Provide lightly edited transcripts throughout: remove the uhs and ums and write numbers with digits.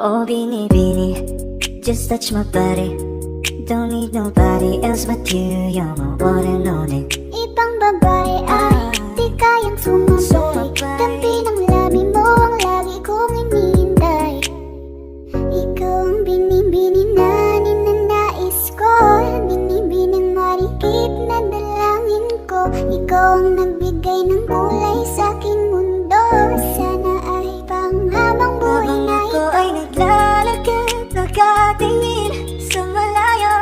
Oh, Bini, just touch my body. Don't need nobody else but you. You're my one and only. Ibang babae ay di kayang sumabay. Tabi ng labi mo ang lagi kong inihintay. Ikaw ang binibini na ninanais ko, binibining marikit na dalangin ko. Ikaw ang nagbigay ng kulay sa aking mundo. Sana ay panghabang buhay na Habang ako ay naglalakad, nakatingin sa malayo,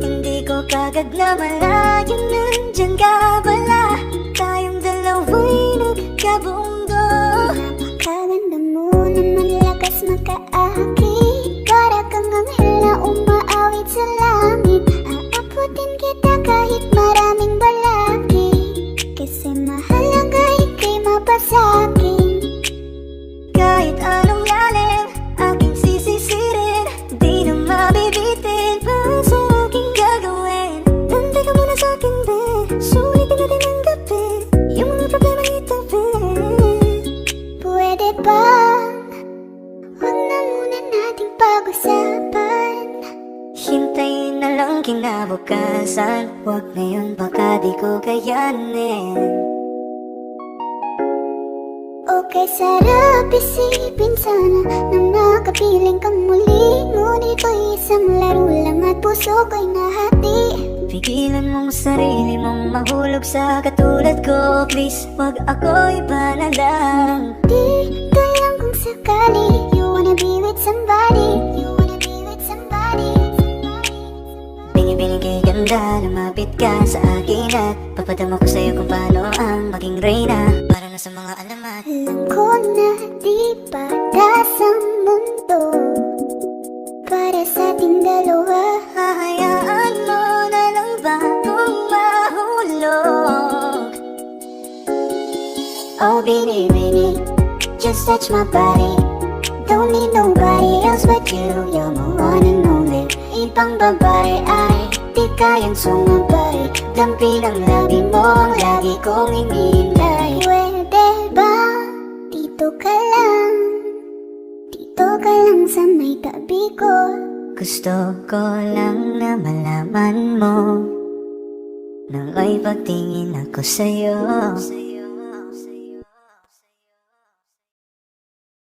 hindi ko kagad na malayo, nandyan ka pala. Tayong dalawa'y nagkabundo. Napakaganda mo naman, lakas makaakit. Para kang anghel na umaawit sa langit. Aabutin kita kahit maraming balakid, kasi mahalaga ika'y mapasakin. Kahit anong lalim, aking sisisirin, di na mabibitin pa sa aking gagawin. Nandun ka muna sa akin, be. Sulitin natin ang gabi, yung mga problema itabi. Pwede bang huwag na muna nating pag-usapan? Hintayin na lang kinabukasan, huwag ngayon baka di ko kayanin. Okay, sarap isipin sana na makapiling kang muli. Ngunit ito'y isang laro lang at puso ko'y nahati. Pigilan mong sarili mong mahulog sa katulad ko. Please, wag ako iba na lang. Dito lang kung sakali you wanna be with somebody, you wanna be with somebody. Bini-bini kay ganda, lumapit ka sa akin at papadama ko sa'yo kung paano ang maging reyna. Para na sa mga alamat. Alam ko na di patas ang mundo para sa ating dalawa. Hahayaan mo na lang ba kung mahulog? Oh, Bini, just touch my body. Don't need nobody else but you. You're my one and only. Ibang babae ay di kayang sumabay. Dampi ng labi mo ang lagi kong inihintay. Pwede ba dito ka lang? Dito ka lang sa may tabi ko. Gusto ko lang na malaman mo nang may pagtingin ako sa'yo.